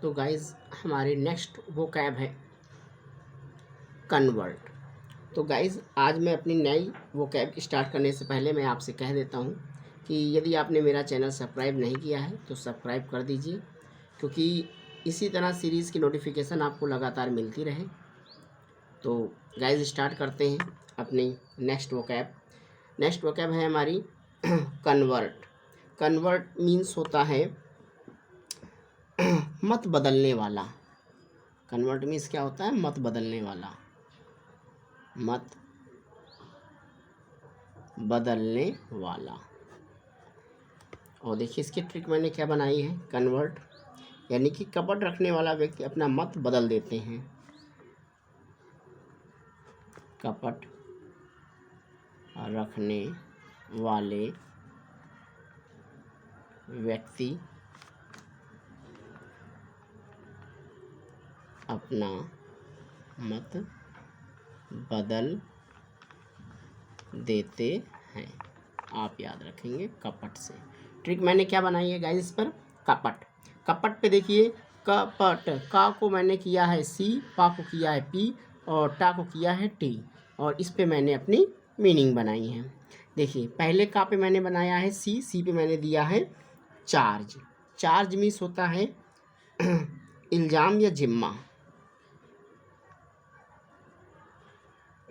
तो गाइज़ हमारी नेक्स्ट वो कैब है कन्वर्ट। तो गाइज़ आज मैं अपनी नई वो कैब स्टार्ट करने से पहले मैं आपसे कह देता हूँ कि यदि आपने मेरा चैनल सब्सक्राइब नहीं किया है तो सब्सक्राइब कर दीजिए, क्योंकि इसी तरह सीरीज़ की नोटिफिकेशन आपको लगातार मिलती रहे। तो गाइज़ स्टार्ट करते हैं अपनी नेक्स्ट वो कैब है हमारी कन्वर्ट। कन्वर्ट मीन्स होता है मत बदलने वाला। कन्वर्ट मीन्स क्या होता है? मत बदलने वाला, मत बदलने वाला। और देखिए इसकी ट्रिक मैंने क्या बनाई है। कन्वर्ट यानी कि कपट रखने वाला व्यक्ति अपना मत बदल देते हैं। कपट रखने वाले व्यक्ति अपना मत बदल देते हैं। आप याद रखेंगे कपट से। ट्रिक मैंने क्या बनाई है गाइस इस पर? कपट पे देखिए, कपट का को मैंने किया है सी, पा को किया है पी और टा को किया है टी, और इस पे मैंने अपनी मीनिंग बनाई है। देखिए पहले का पे मैंने बनाया है सी पे मैंने दिया है चार्ज मीन्स होता है इल्ज़ाम या जिम्मा।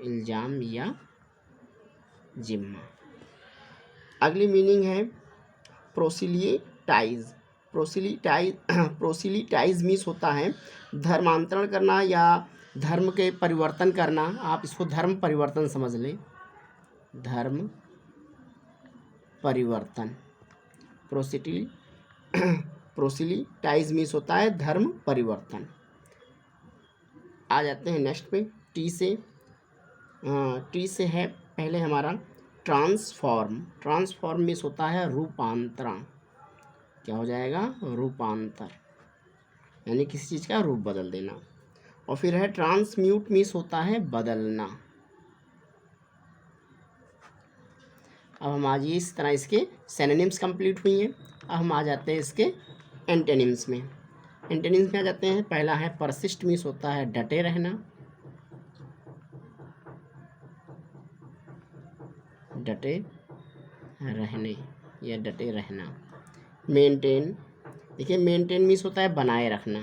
इल्ज़ाम या जिम्मा। अगली मीनिंग है प्रोसिलिटाइज मीन्स होता है धर्मांतरण करना या धर्म के परिवर्तन करना। आप इसको धर्म परिवर्तन समझ लें। धर्म परिवर्तन। प्रोसिलिटाइज मीन्स होता है धर्म परिवर्तन। आ जाते हैं नेक्स्ट पे टी से है पहले हमारा ट्रांसफॉर्म मीन्स होता है रूपांतरण। क्या हो जाएगा? रूपांतर, यानी किसी चीज़ का रूप बदल देना। और फिर है ट्रांसम्यूट मीन्स होता है बदलना। अब हम आज इस तरह इसके सिनोनिम्स कंप्लीट हुई हैं। अब हम आ जाते हैं इसके एंटोनिम्स में। आ जाते हैं। पहला है परसिस्ट मीन्स होता है डटे रहना। डटे रहने या डटे रहना। मेंटेन, देखिए मेंटेन मीन्स होता है बनाए रखना।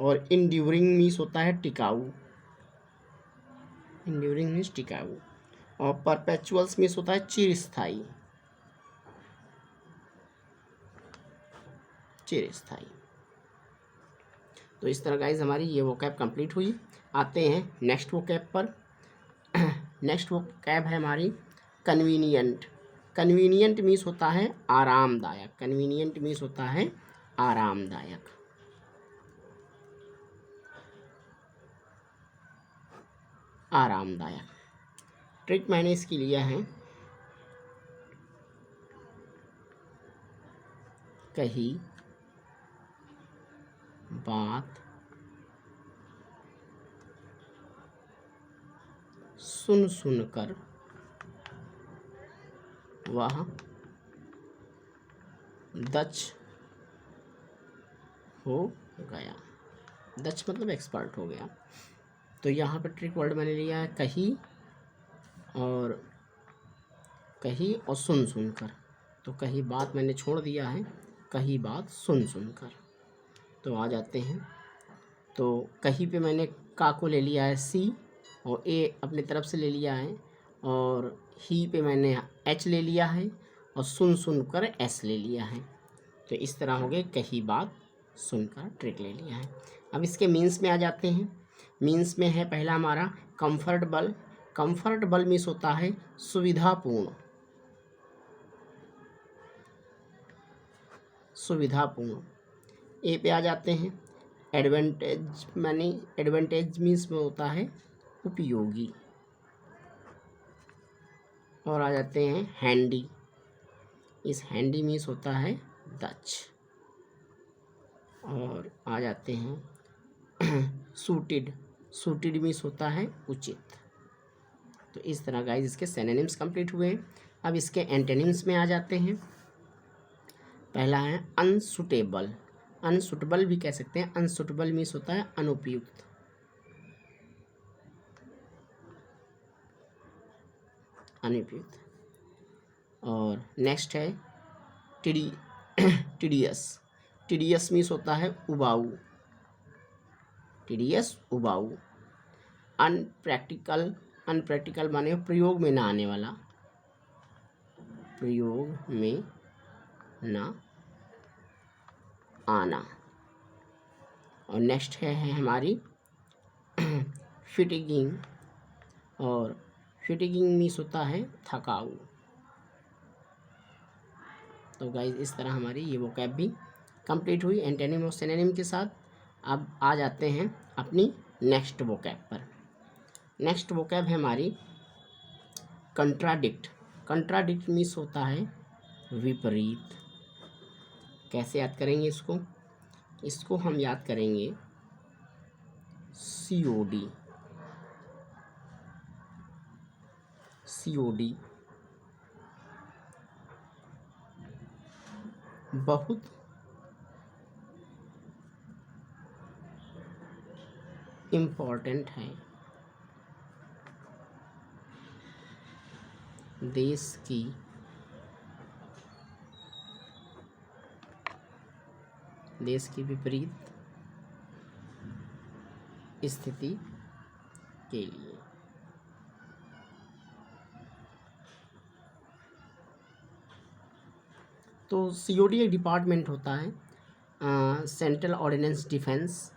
और इंड्यूरिंग मीन्स होता है टिकाऊ। और परपेचुअल्स मीन्स होता है चिरस्थाई। तो इस तरह गाइज हमारी ये वोकैब कंप्लीट हुई। आते हैं नेक्स्ट वोकैब पर। नेक्स्ट वोकैब है हमारी कन्वीनियंट। कन्वीनियंट मीन्स होता है आरामदायक। ट्रिक मैंने इसकी लिया है कही बात सुनकर वह दक्ष हो गया। दक्ष मतलब एक्सपर्ट हो गया। तो यहाँ पर ट्रिक वर्ड मैंने लिया है कही और सुनकर। तो कही बात मैंने छोड़ दिया है, कही बात सुनकर। तो आ जाते हैं। तो कहीं पे मैंने का को ले लिया है सी और ए अपने तरफ से ले लिया है, और ही पे मैंने एच ले लिया है और सुनकर एस ले लिया है। तो इस तरह हो गए कही बात सुनकर, ट्रिक ले लिया है। अब इसके मीन्स में आ जाते हैं। मीन्स में है पहला हमारा कंफर्टेबल मीन्स होता है सुविधापूर्ण। ए पे आ जाते हैं एडवांटेज मीन्स में होता है उपयोगी। और आ जाते हैं हैंडी। इस हैंडी मीन्स होता है दक्ष। और आ जाते हैं सूटेड मीन्स होता है उचित। तो इस तरह गाइस इसके सिनोनिम्स कंप्लीट हुए हैं। अब इसके एंटोनिम्स में आ जाते हैं। पहला है अनसुटेबल, अनसुटेबल भी कह सकते हैं, अनसुटेबल मीन्स होता है अनुपयुक्त, अनुपयुक्त। और नेक्स्ट है टीडियस, टीडियस मीन्स होता है उबाऊ, टीडियस उबाऊ। अनप्रैक्टिकल, अनप्रैक्टिकल माने प्रयोग में ना आने वाला, प्रयोग में ना आना। और नेक्स्ट है हमारी फिटिगिंग, और फिटिगिंग मीन्स होता है थकाऊ। तो गाइज इस तरह हमारी ये वोकैब भी कंप्लीट हुई एंटोनिम और सिनोनिम के साथ। अब आ जाते हैं अपनी नेक्स्ट वोकैब पर। नेक्स्ट वोकैब है हमारी कंट्राडिक्ट, कंट्राडिक्ट मीन्स होता है विपरीत। कैसे याद करेंगे इसको? इसको हम याद करेंगे COD, COD बहुत इम्पोर्टेंट है देश की विपरीत स्थिति के लिए। तो COD एक डिपार्टमेंट होता है, सेंट्रल ऑर्डिनेंस डिफेंस,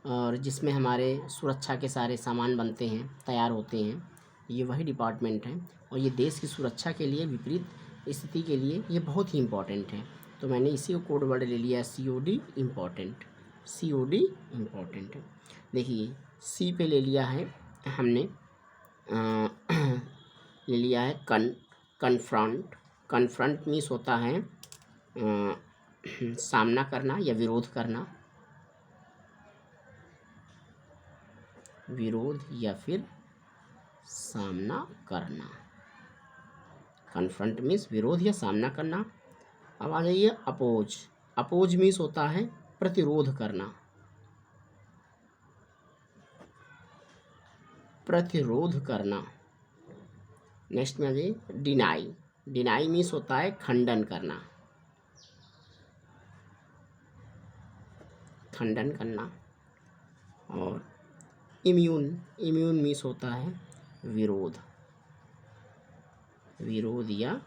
और जिसमें हमारे सुरक्षा के सारे सामान बनते हैं, तैयार होते हैं, ये वही डिपार्टमेंट है। और ये देश की सुरक्षा के लिए, विपरीत स्थिति के लिए ये बहुत ही इम्पोर्टेंट है। तो मैंने इसी को कोड वर्ड ले लिया, COD इम्पोर्टेंट, COD इम्पोर्टेंट है। देखिए C पे ले लिया है हमने, ले लिया है कन्फ्रंट, कन्फ्रंट मीन्स होता है सामना करना या विरोध करना, विरोध या फिर सामना करना। कन्फ्रंट मीन्स विरोध या सामना करना। अब आ जाइए अपोज, अपोज मीन्स होता है प्रतिरोध करना, प्रतिरोध करना। नेक्स्ट में आ जाइए डिनाई, डिनाई मीन्स होता है खंडन करना, खंडन करना। और इम्यून, इम्यून मीन्स होता है विरोध, विरोध या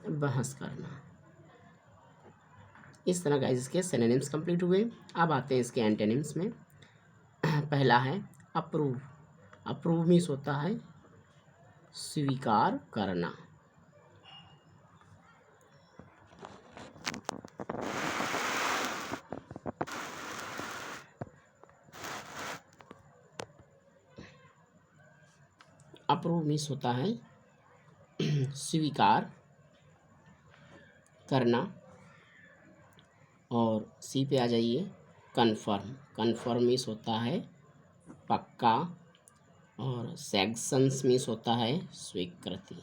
बहस करना। इस तरह गाइस इसके सिनोनिम्स कंप्लीट हुए। अब आते हैं इसके एंटोनिम्स में। पहला है अप्रूव, अप्रूव मीन्स होता है स्वीकार करना, अप्रूव मीन्स होता है स्वीकार करना। और C पे आ जाइए कन्फर्म, कन्फर्म मीन्स होता है पक्का। और सेक्शंस मीन्स होता है स्वीकृति,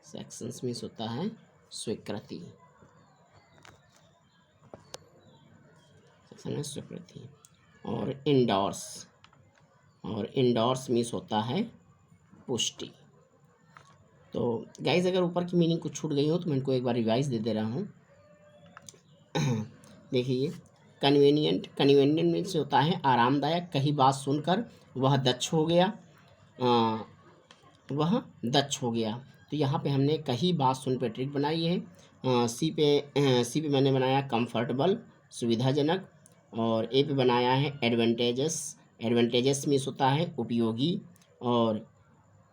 सेक्शंस मीन्स होता है स्वीकृति, सेक्शन में स्वीकृति। और इंडोर्स, और इंडोर्स मीन्स होता है पुष्टि। तो गाइज अगर ऊपर की मीनिंग कुछ छूट गई हो तो मैं इनको एक बार रिवाइज दे रहा हूँ। देखिए कन्वीनियंट, कन्वीनियंट मीन्स होता है आरामदायक, कहीं बात सुनकर वह दक्ष हो गया, वह दक्ष हो गया। तो यहाँ पे हमने कहीं बात सुन पे ट्रिक बनाई है। सी पे मैंने बनाया कंफर्टेबल, सुविधाजनक। और ए पे बनाया है एडवांटेजस, एडवांटेजस मीन्स होता है उपयोगी। और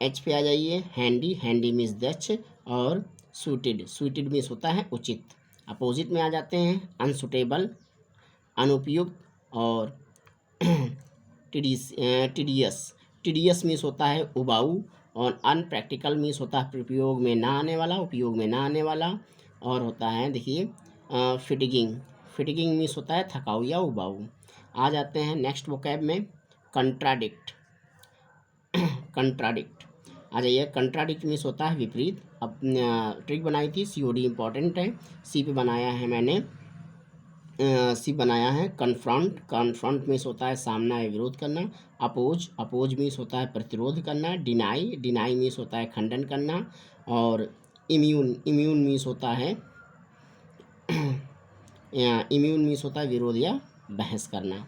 एच पे आ जाइए हैंडी, हैंडी मीन्स दक्ष। और सूटेड, सूटेड मीन्स होता है उचित। अपोजिट में आ जाते हैं अनसुटेबल, अनुपयुक्त। और टीडियस, टीडियस मीन्स होता है उबाऊ। और अनप्रैक्टिकल मीन्स होता है उपयोग में ना आने वाला, उपयोग में ना आने वाला। और होता है देखिए फिटिगिंग, फिटिगिंग मीन्स होता है थकाऊ या उबाऊ। आ जाते हैं नेक्स्ट वोकैब में कंट्राडिक्ट, कंट्राडिक्ट आ जाइए। कंट्राडिक्ट मीन्स होता है विपरीत, ट्रिक बनाई थी, COD इम्पॉर्टेंट है। सी पे बनाया है मैंने, सी बनाया है कन्फ्रंट। कन्फ्रंट मीन्स होता है सामना या विरोध करना। अपोज, अपोज मीन्स होता है प्रतिरोध करना। डिनाई, डिनाई मीन्स होता है खंडन करना। और इम्यून, इम्यून मीन्स होता है इम्यून मीन्स होता है विरोध या बहस करना।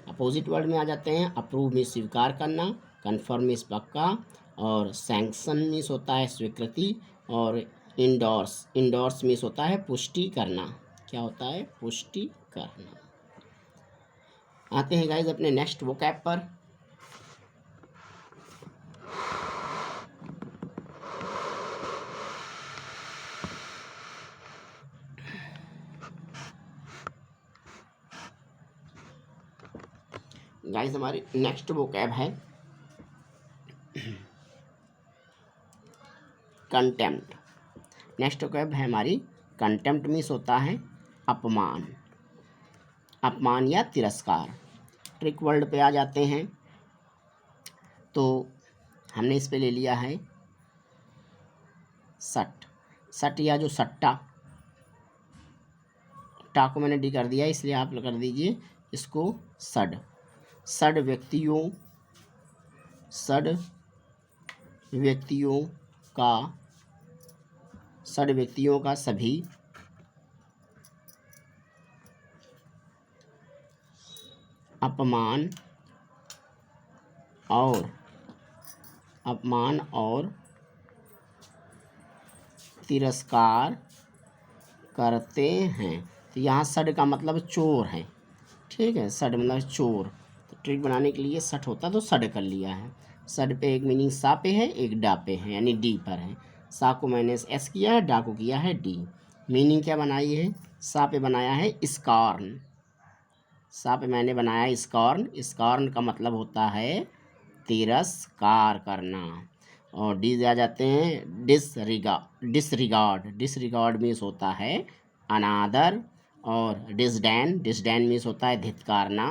अपोजिट वर्ड में आ जाते हैं। अप्रूव मीन्स स्वीकार करना, कन्फर्म मीन्स पक्का, और सैंक्शन मीन्स होता है स्वीकृति, और इंडोर्स, इंडोर्स मीन्स होता है पुष्टि करना। क्या होता है? पुष्टि करना। आते हैं गाइज अपने नेक्स्ट वोकैब पर। गाइज हमारी नेक्स्ट वोकैब है कंटेम्प्ट। नेक्स्ट वोकैब है हमारी कंटेम्प्ट मीन्स होता है अपमान, अपमान या तिरस्कार। ट्रिक वर्ड पे आ जाते हैं। तो हमने इस पे ले लिया है सट। सट या जो सट्टा, टा को मैंने डी कर दिया इसलिए आप कर दीजिए इसको सड। सड व्यक्तियों, सड व्यक्तियों का, सड व्यक्तियों का सभी अपमान और, अपमान और तिरस्कार करते हैं। तो यहाँ सड का मतलब चोर है, ठीक है, सड मतलब चोर। तो ट्रिक बनाने के लिए सट होता तो सड कर लिया है। सड पे एक मीनिंग सा पे है, एक डा पे है, यानी डी पर है। सा को मैंने एस किया है, डा को किया है डी। मीनिंग क्या बनाई है? सा पे बनाया है स्कॉर्न। सा पे मैंने बनाया स्कॉर्न। स्कॉर्न का मतलब होता है तिरस्कार करना। और डी आ जाते हैं डिसरिगार्ड, डिसरिगार्ड, डिसरिगार्ड मीन्स होता है अनादर। और डिसडैन, डिसडैन मीन्स होता है धिक्कारना,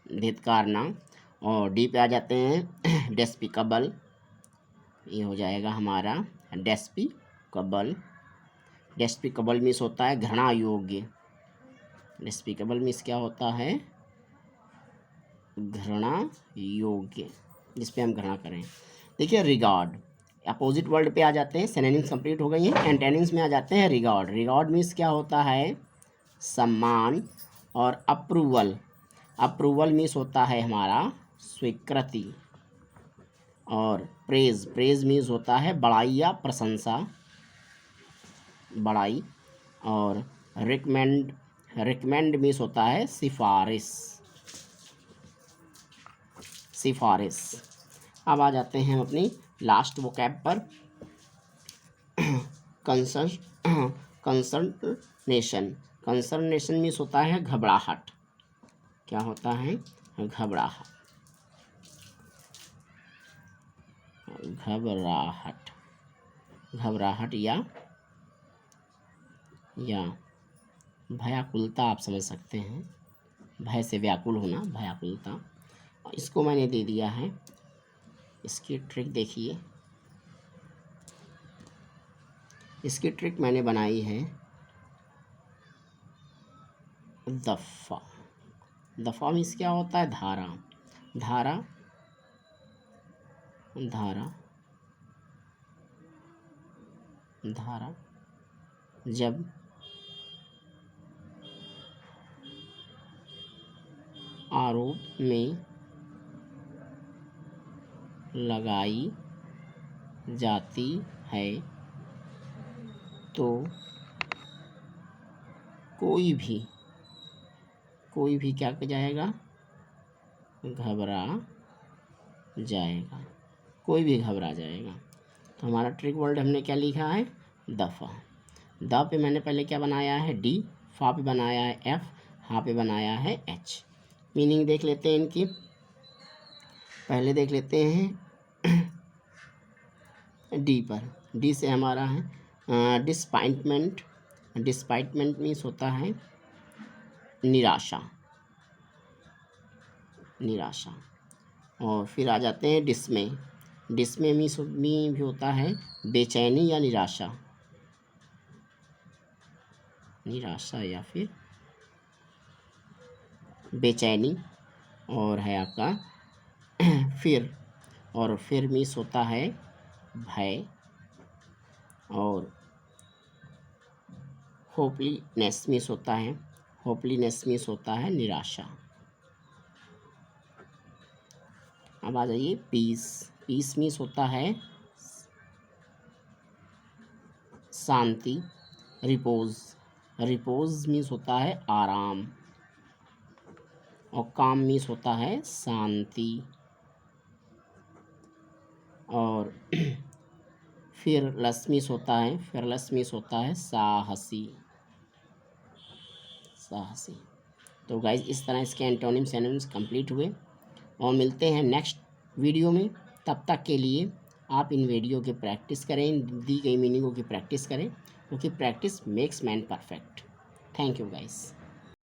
धिक्कारना। और डी पे आ जाते हैं डेस्पिकबल, ये हो जाएगा हमारा डेस्पिकबल। डेस्पिकबल मीन्स होता है घृणा योग्य। डेस्पिकबल मीन्स क्या होता है? घृणा योग्य, जिस पे हम घृणा करें। देखिए रिगार्ड, अपोजिट वर्ड पे आ जाते हैं। सिनोनिम्स कंप्लीट हो गई हैं। एंटोनिम्स में आ जाते हैं रिगार्ड। रिगार्ड मीन्स क्या होता है? सम्मान। और अप्रूवल, अप्रूवल मीन्स होता है हमारा स्वीकृति। और प्रेज, प्रेज मीन्स होता है बड़ाई या प्रशंसा, बड़ाई। और रिकमेंड, रिकमेंड मीन्स होता है सिफारिश, सिफारिश। अब आ जाते हैं हम अपनी लास्ट वोकैब पर, कंसर्नेशन। कंसर्नेशन मीन्स होता है घबराहट। क्या होता है? घबराहट, घबराहट, घबराहट या भयाकुलता आप समझ सकते हैं। भय से व्याकुल होना, भयाकुलता। इसको मैंने दे दिया है। इसकी ट्रिक देखिए, इसकी ट्रिक मैंने बनाई है दफ़ा। दफ़ा मीन्स क्या होता है? धारा, धारा, धारा, धारा। जब आरोप में लगाई जाती है तो कोई भी क्या कर जाएगा? घबरा जाएगा, कोई भी घबरा जाएगा। तो हमारा ट्रिक वर्ड हमने क्या लिखा है? दफ़ा। द पे मैंने पहले क्या बनाया है? डी। फा पे बनाया है एफ। हा पे बनाया है एच। मीनिंग देख लेते हैं इनकी। पहले देख लेते हैं डी पर। डी से हमारा है डिसपॉइंटमेंट। डिसपॉइंटमेंट मीन्स होता है निराशा, निराशा। और फिर आ जाते हैं डिसमे। डिस्मे में भी होता है बेचैनी या निराशा, निराशा या फिर बेचैनी। और है आपका फिर मीन्स होता है भय। और होपलीनेस मीन्स होता है निराशा। अब आ जाइए पीस मीन्स होता है शांति। रिपोज मीन्स होता है आराम। और काम मीन्स होता है शांति। और फियरलेस मीन्स होता है साहसी। तो गाइज इस तरह इसके एंटोनिम्स सिनोनिम्स कंप्लीट हुए और मिलते हैं नेक्स्ट वीडियो में। तब तक के लिए आप इन वीडियो की प्रैक्टिस करें, दी गई मीनिंगों की प्रैक्टिस करें, क्योंकि practice makes man perfect. Thank you guys.